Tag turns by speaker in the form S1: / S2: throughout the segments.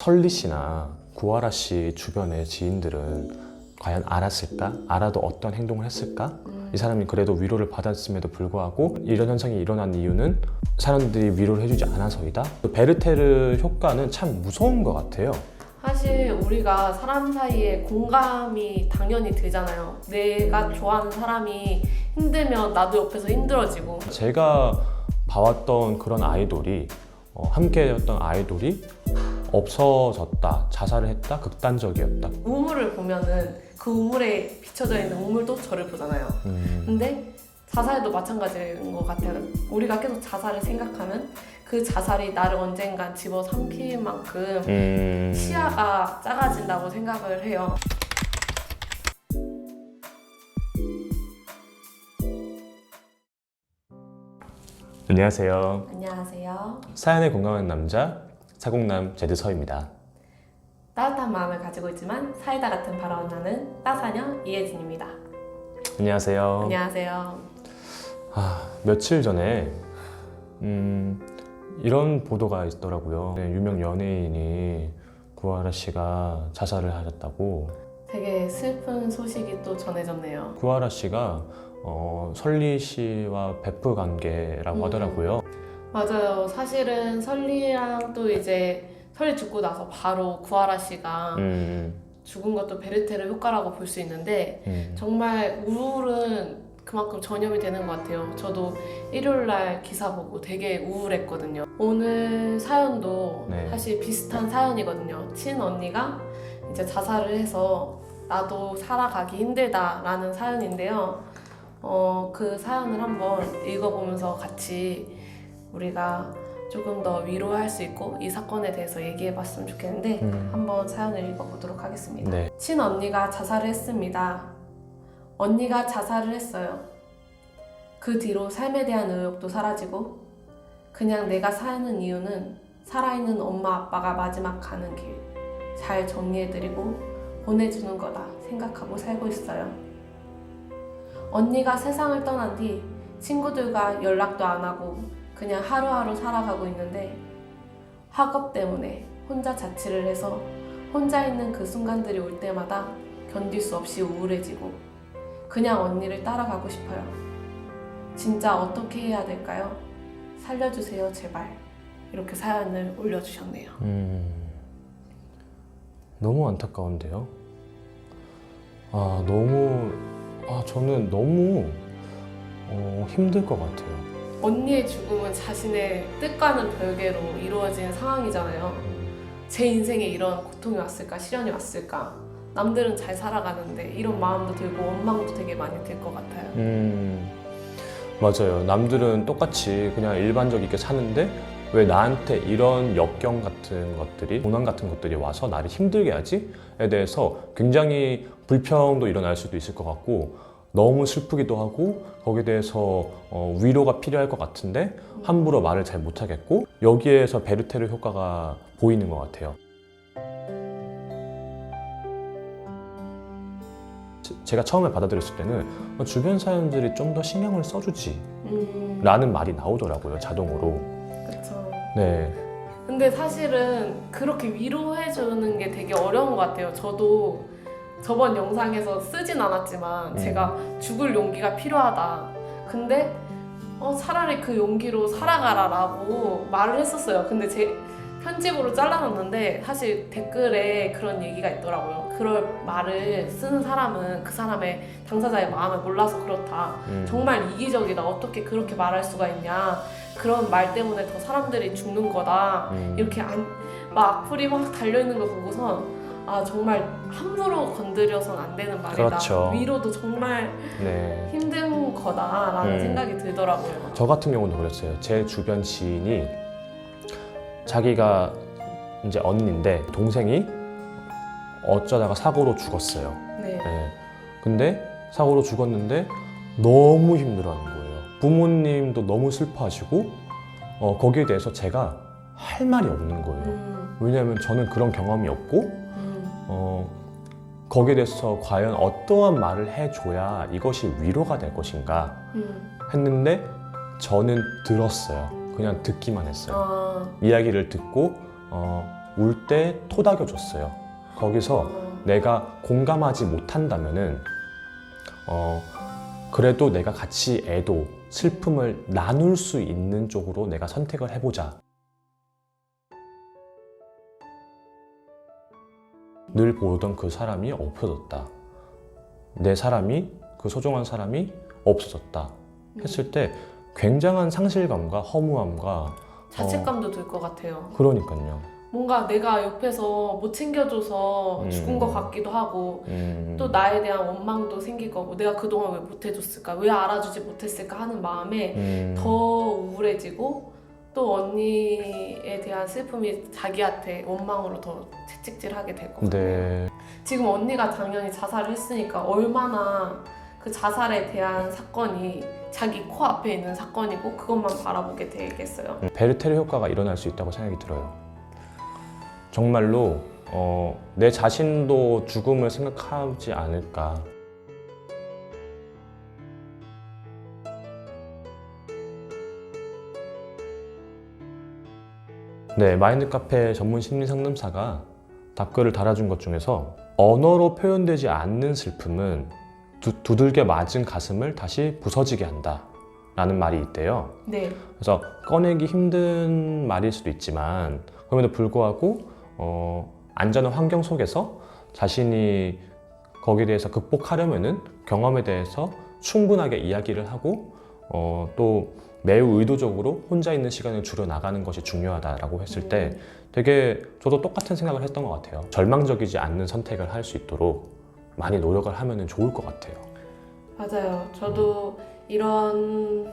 S1: 설리 씨나 구하라 씨 주변의 지인들은 과연 알았을까? 알아도 어떤 행동을 했을까? 이 사람이 그래도 위로를 받았음에도 불구하고 이런 현상이 일어난 이유는 사람들이 위로를 해주지 않아서이다. 베르테르 효과는 참 무서운 것 같아요.
S2: 사실 우리가 사람 사이에 공감이 당연히 되잖아요. 내가 좋아하는 사람이 힘들면 나도 옆에서 힘들어지고.
S1: 제가 봐왔던 그런 아이돌이 함께했던 아이돌이 없어졌다, 자살을 했다, 극단적이었다.
S2: 우물을 보면은 그 우물에 비춰져 있는 우물도 저를 보잖아요. 근데 자살도 마찬가지인 것 같아요. 우리가 계속 자살을 생각하면 그 자살이 나를 언젠간 집어삼킬 만큼 시야가 작아진다고 생각을 해요.
S1: 안녕하세요.
S2: 안녕하세요.
S1: 사연에 공감하는 남자, 사공남 제드서입니다.
S2: 따뜻한 마음을 가지고 있지만 사이다 같은 바람을 나는 따사녀 이혜진입니다.
S1: 안녕하세요.
S2: 안녕하세요.
S1: 며칠 전에 이런 보도가 있더라고요. 유명 연예인이 구하라 씨가 자살을 하셨다고.
S2: 되게 슬픈 소식이 또 전해졌네요.
S1: 구하라 씨가 설리 씨와 베프 관계라고 하더라고요.
S2: 맞아요. 사실은 설리랑 또 이제 설리 죽고 나서 바로 구하라 씨가 죽은 것도 베르테르 효과라고 볼 수 있는데 정말 우울은 그만큼 전염이 되는 것 같아요. 저도 일요일날 기사 보고 되게 우울했거든요. 오늘 사연도
S1: 네.
S2: 사실 비슷한 사연이거든요. 친언니가 이제 자살을 해서 나도 살아가기 힘들다라는 사연인데요. 그 사연을 한번 읽어보면서 같이 우리가 조금 더 위로할 수 있고 이 사건에 대해서 얘기해봤으면 좋겠는데 한번 사연을 읽어보도록 하겠습니다.
S1: 네.
S2: 친언니가 자살을 했습니다. 언니가 자살을 했어요. 그 뒤로 삶에 대한 의욕도 사라지고 그냥 내가 사는 이유는 살아있는 엄마 아빠가 마지막 가는 길 잘 정리해드리고 보내주는 거다 생각하고 살고 있어요. 언니가 세상을 떠난 뒤 친구들과 연락도 안 하고 그냥 하루하루 살아가고 있는데 학업 때문에 혼자 자취를 해서 혼자 있는 그 순간들이 올 때마다 견딜 수 없이 우울해지고 그냥 언니를 따라가고 싶어요. 진짜 어떻게 해야 될까요? 살려주세요 제발. 이렇게 사연을 올려주셨네요.
S1: 너무 안타까운데요. 저는 너무 힘들 것 같아요.
S2: 언니의 죽음은 자신의 뜻과는 별개로 이루어진 상황이잖아요. 제 인생에 이런 고통이 왔을까, 시련이 왔을까. 남들은 잘 살아가는데 이런 마음도 들고 원망도 되게 많이 들 것 같아요.
S1: 맞아요. 남들은 똑같이 그냥 일반적이게 사는데 왜 나한테 이런 역경 같은 것들이, 고난 같은 것들이 와서 나를 힘들게 하지?에 대해서 굉장히 불평도 일어날 수도 있을 것 같고 너무 슬프기도 하고 거기에 대해서 위로가 필요할 것 같은데 함부로 말을 잘 못하겠고 여기에서 베르테르 효과가 보이는 것 같아요. 제가 처음에 받아들였을 때는 주변 사람들이 좀 더 신경을 써주지 라는 말이 나오더라고요, 자동으로.
S2: 그쵸.
S1: 네.
S2: 근데 사실은 그렇게 위로해주는 게 되게 어려운 것 같아요. 저도 저번 영상에서 쓰진 않았지만 제가 죽을 용기가 필요하다. 근데 차라리 그 용기로 살아가라라고 말을 했었어요. 근데 제 편집으로 잘라놨는데 사실 댓글에 그런 얘기가 있더라고요. 그럴 말을 쓰는 사람은 그 사람의 당사자의 마음을 몰라서 그렇다. 정말 이기적이다. 어떻게 그렇게 말할 수가 있냐. 그런 말 때문에 더 사람들이 죽는 거다. 이렇게 막 악플이 막 달려있는 거 보고선 정말 함부로 건드려서는 안 되는 말이다.
S1: 그렇죠.
S2: 위로도 정말
S1: 네.
S2: 힘든 거다라는 생각이 들더라고요.
S1: 저 같은 경우도 그랬어요. 제 주변 지인이 자기가 이제 언니인데 동생이 어쩌다가 사고로 죽었어요.
S2: 네.
S1: 네. 근데 사고로 죽었는데 너무 힘들어하는 거예요. 부모님도 너무 슬퍼하시고 거기에 대해서 제가 할 말이 없는 거예요. 왜냐하면 저는 그런 경험이 없고 거기에 대해서 과연 어떠한 말을 해줘야 이것이 위로가 될 것인가 했는데 저는 들었어요. 그냥 듣기만 했어요. 이야기를 듣고 울 때 토닥여줬어요. 거기서 내가 공감하지 못한다면은 그래도 내가 같이 애도 슬픔을 나눌 수 있는 쪽으로 내가 선택을 해보자. 늘 보던 그 사람이 없어졌다. 내 사람이, 그 소중한 사람이 없어졌다 했을 때 굉장한 상실감과 허무함과
S2: 자책감도 들 것 같아요.
S1: 그러니까요.
S2: 뭔가 내가 옆에서 못 챙겨줘서 죽은 것 같기도 하고 또 나에 대한 원망도 생길 거고 내가 그동안 왜 못해줬을까 왜 알아주지 못했을까 하는 마음에 더 우울해지고 또 언니에 대한 슬픔이 자기한테 원망으로 더 채찍질하게 될 것 같아요.
S1: 네.
S2: 지금 언니가 당연히 자살을 했으니까 얼마나 그 자살에 대한 사건이 자기 코앞에 있는 사건이고 그것만 바라보게 되겠어요.
S1: 베르테르 효과가 일어날 수 있다고 생각이 들어요. 정말로 내 자신도 죽음을 생각하지 않을까. 네, 마인드 카페 전문 심리 상담사가 답글을 달아준 것 중에서 언어로 표현되지 않는 슬픔은 두들겨 맞은 가슴을 다시 부서지게 한다 라는 말이 있대요.
S2: 네.
S1: 그래서 꺼내기 힘든 말일 수도 있지만 그럼에도 불구하고 안전한 환경 속에서 자신이 거기에 대해서 극복하려면은 경험에 대해서 충분하게 이야기를 하고 또 매우 의도적으로 혼자 있는 시간을 줄여나가는 것이 중요하다라고 했을 때 되게 저도 똑같은 생각을 했던 것 같아요. 절망적이지 않는 선택을 할 수 있도록 많이 노력을 하면 좋을 것 같아요.
S2: 맞아요. 저도 이런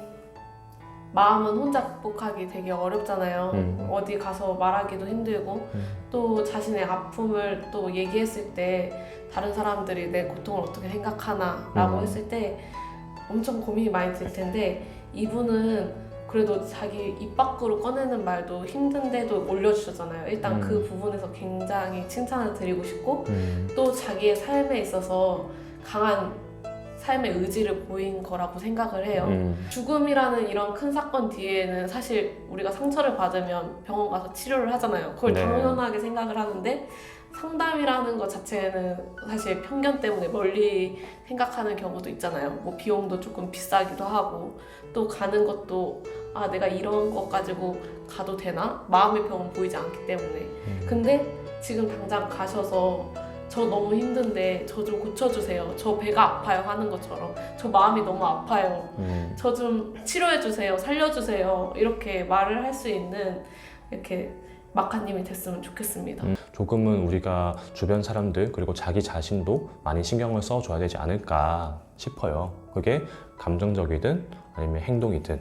S2: 마음은 혼자 극복하기 되게 어렵잖아요. 어디 가서 말하기도 힘들고 또 자신의 아픔을 또 얘기했을 때 다른 사람들이 내 고통을 어떻게 생각하나 라고 했을 때 엄청 고민이 많이 들 텐데 이분은 그래도 자기 입 밖으로 꺼내는 말도 힘든데도 올려주셨잖아요. 일단 그 부분에서 굉장히 칭찬을 드리고 싶고 또 자기의 삶에 있어서 강한 삶의 의지를 보인 거라고 생각을 해요. 죽음이라는 이런 큰 사건 뒤에는 사실 우리가 상처를 받으면 병원 가서 치료를 하잖아요. 그걸
S1: 네.
S2: 당연하게 생각을 하는데 상담이라는 것 자체는 사실 편견 때문에 멀리 생각하는 경우도 있잖아요. 뭐 비용도 조금 비싸기도 하고 또 가는 것도 아 내가 이런 것 가지고 가도 되나? 마음의 병은 보이지 않기 때문에 근데 지금 당장 가셔서 저 너무 힘든데 저 좀 고쳐주세요. 저 배가 아파요 하는 것처럼 저 마음이 너무 아파요. 저 좀 치료해주세요. 살려주세요. 이렇게 말을 할 수 있는 이렇게 마카님이 됐으면 좋겠습니다.
S1: 조금은 우리가 주변 사람들 그리고 자기 자신도 많이 신경을 써줘야 되지 않을까 싶어요. 그게 감정적이든 아니면 행동이든